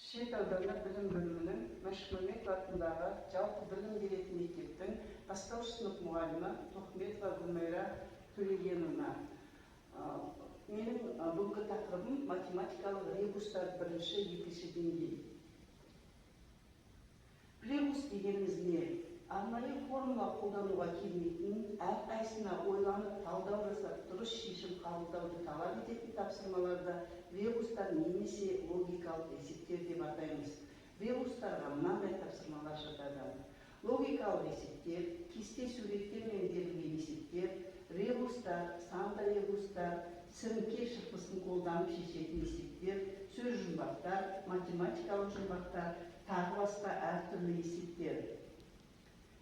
Шет ауданы білім бөлімінің Мәшмәметов атындағы жалпы білім беретін мектептің бастауыш сынып мұғалімі Тоқметова Гүлмайра Төлегеновна. Менің бүгінгі тақырыбым математикалық ребустар бірінші, екінші деңгей. Ребус дегеніміз не? Арнайы формула қолдануға келмейтін, әрқайсына ойланып талдау жасап, дұрыс шешім қабылдауды талап ететін тапсырмаларда ребустар немесе логикалық есептер деп атаймыз. Ребустарға мынандай тапсырмалар жатады. Логикалық есептер, кесте суреттер мен берілген есептер, ребустар, санды ребустар, сіріңке шықпысын қолданып шешетін есептер, сөз жұмбақтар, математикалық жұмбақтар, тағы басқа әртүрлі есептер.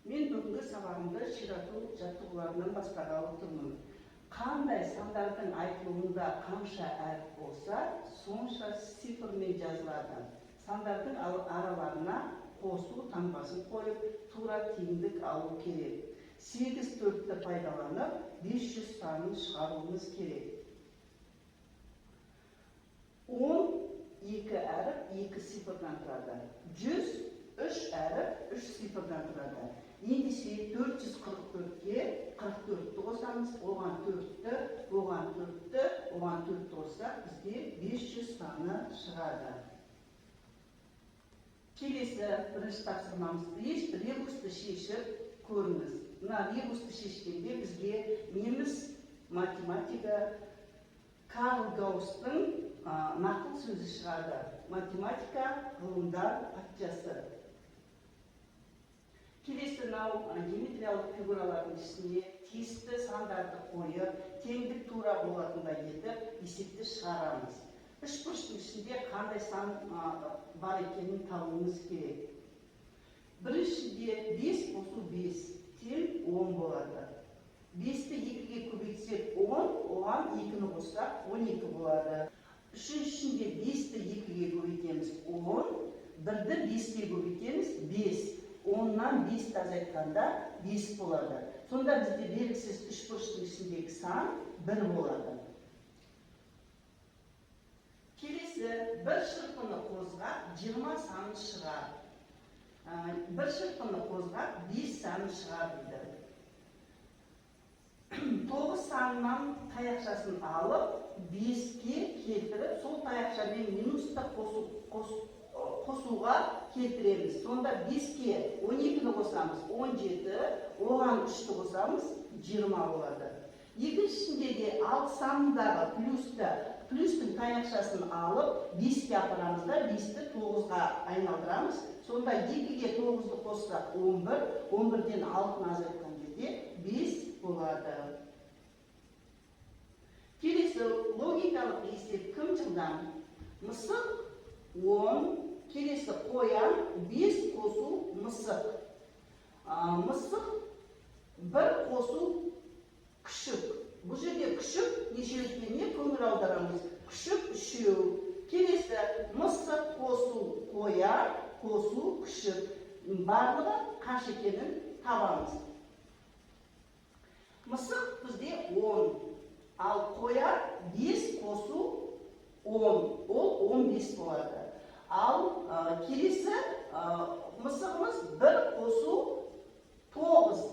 Мен бүгінгі сабағымды ширату жаттығуларынан бастағалы тұрмын. Қандай сандардың айтылуында қанша әріп болса, сонша цифрмен жазылады. Сандардың араларына қосу таңбасын қойып, тура теңдік алу керек. 8-4-ті пайдаланып, 500 санын шығаруымыз керек. 12 әріп 2 цифрдан тұрады. 100 3 әріп 3 цифрдан тұрады. Ендеше 444-ке 44-ті қосамыз, оған 4-ті, оған 4-ті, оған 4-ті қоссақ, бізде 500 саны шығады. Келесі бірінші тапсырмамыз ребусты шешіп көріңіз. Мына ребусты шешкенде бізге неміс математика Карл Гаусстың нақыл сөзі шығады. Математика ғылымдар патшасы. Келесі геометриялық фигуралардың ішіне тиісті сандарды қойып, теңдік тура болатындай етіп, есепті шығарамыз. Үшбұрыштың ішінде қандай сан бар екенін табуымыз керек. Біріншіде 5 қосу 5 тең 10 болады. 5-ті 2-ге көбейтсек 10, оған 2-ні қоссақ 12 болады. Үшіншісінде 5-ті 2-ге көбейтеміз 10, 1-ді 5-ге көбейтеміз 5. 10-нан 5 азайтқанда 5 болады. Сонда бізде белгісіз үшбұрыштың ішіндегі сан 1 болады. Келесі бір шырпыны қозғап 20 санын шығар. Бір шырпыны қозғап 5 санын шығар дейді. 9 санынан таяқшасын алып 5-ке келтіріп, сол таяқшамен минусты қосуға келтіреміз. Сонда 5-ке 12-ні қосамыз, 17, оған 3-ті қосамыз, 20 болады. Екіншісінде де 6 санындағы плюстің таяқшасын алып, 5-ке апарамыз да, 5-ті 9-ға айналдырамыз. Сонда 2-ге 9-ды қоссақ 11, 11-ден 6-ны азайтқан жерде 5 болады. Келесі логикалық есеп кім жылдан? Мысық 10, келесі қоян 5 қосу мысық. Мысық 1 қосу күшік. Бұл жерде күшік неше екеніне көңіл аударамыз. Күшік 3. Келесі мысық қосу қоян қосу күшік. Барлығы қанша екенін табамыз. Мысық бізде 10, ал қоян 5 қосу 10, ол 15 болады. Ал келесі мысығымыз 1 қосу 9.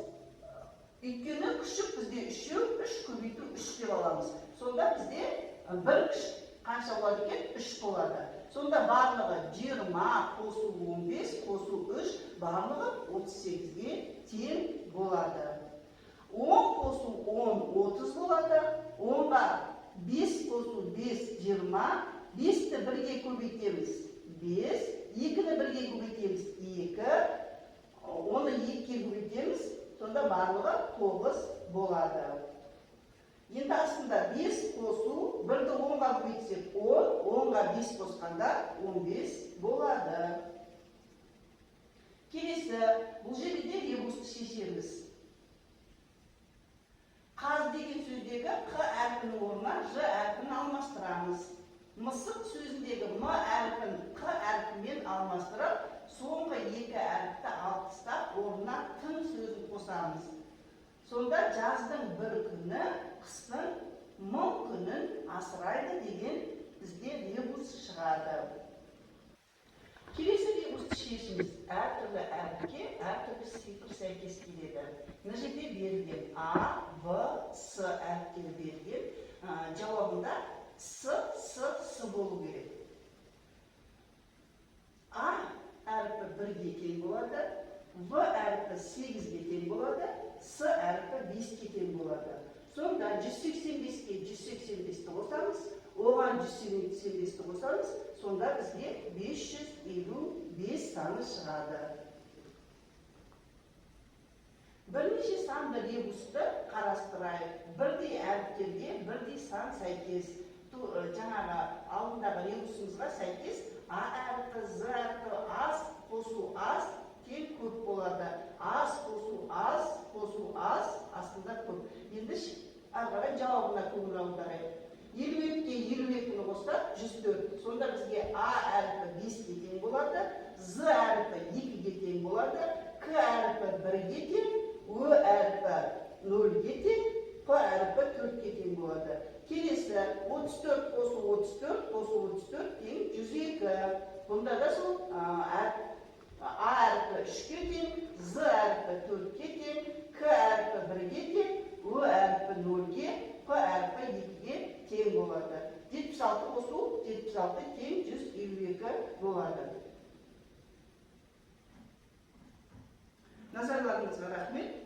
Өйткені күшік бізде 3 көбейту 3 деп аламыз. Сонда бізде 1 күшік қанша болады екен? 3 болады. Сонда барлығы 20 қосу 15 қосу 3 барлығы 38-ге тең болады. 10 қосу 10 30 болады. 10-ға 5 қосу 5 20. 5-ті 1-ге көбейтеміз 5, 2-ні 1-ге көбейтеміз 2, оны 2-ге көбейтеміз, сонда барлығы 9 болады. Енді астында 5 қосу, 1-ді 10-ға көбейтсек 10, 10-ға 5 қосқанда 15 болады. Келесі, бұл жерде ребусты шешеміз. Қаз деген сөздегі Қ әрпінің орнына Ж әрпін алмастырамыз. Мысық сөзіндегі М әрпін Қ әрпімен алмастырып, соңғы 2 әріпті алып тастап, орнына тың сөзін қосамыз. Сонда жаздың бір күні қыстың 1000 күнін асырайды деген бізде ребус шығады. білушіміз әртүрлі әріпке әртүрлі цифр сәйкес келеді. Мына жерде берілген А, В, С әріптері берілген. Жауабында С болу керек. А әріпі 1-ге тең болады, В әріпі 8-ге тең болады, С әріпі 5-ге тең болады. Сонда 185-ке 185-ті қосамыз, оған 185-ті қосамыз, сонда бізге 555 саны шығады. Бірнеше санды ребусты қарастырайық. Бірдей әріптерге бірдей сан сәйкес. Жаңағы алдындағы ребусымызға сәйкес А әріпі, З әріпі, аз қосу аз тең көп болады. Аз қосу аз, астында көп. Енді ағарай жауабына көңіл аударайық. 52-ке 22-ні қоссақ 104. Сонда бізге А әріпі 5-ге тең болады, З әріпі 2-ге тең болады, К әріпі 1-ге тең, Ö әріпі 0-ге тең, П әріпі 4-ге тең болады. Келесі 34 қосу 34 тең 102. Бұнда да сол А әріпі 3-ге тең, З әріпі 4-ге тең, К әріпі 1-ге тең, Ö әріпі 0-ге, П әріпі 2-ге тең болады. 76 қосу 76 тең 152 болады. Назарларыңызға рахмет.